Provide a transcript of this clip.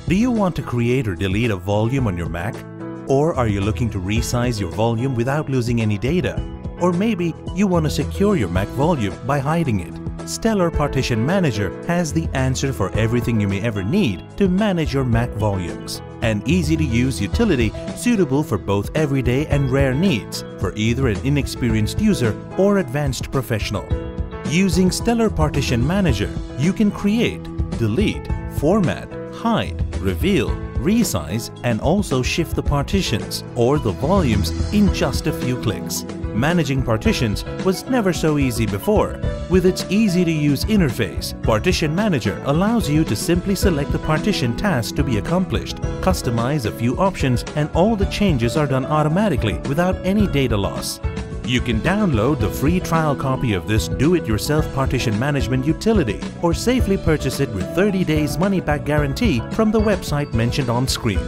Do you want to create or delete a volume on your Mac? Or are you looking to resize your volume without losing any data? Or maybe you want to secure your Mac volume by hiding it. Stellar Partition Manager has the answer for everything you may ever need to manage your Mac volumes. An easy-to-use utility suitable for both everyday and rare needs for either an inexperienced user or advanced professional. Using Stellar Partition Manager, you can create, delete, format, hide, reveal, resize, and also shift the partitions or the volumes in just a few clicks. Managing partitions was never so easy before. With its easy-to-use interface, Partition Manager allows you to simply select the partition task to be accomplished, customize a few options, and all the changes are done automatically without any data loss. You can download the free trial copy of this do-it-yourself partition management utility or safely purchase it with 30 days money-back guarantee from the website mentioned on screen.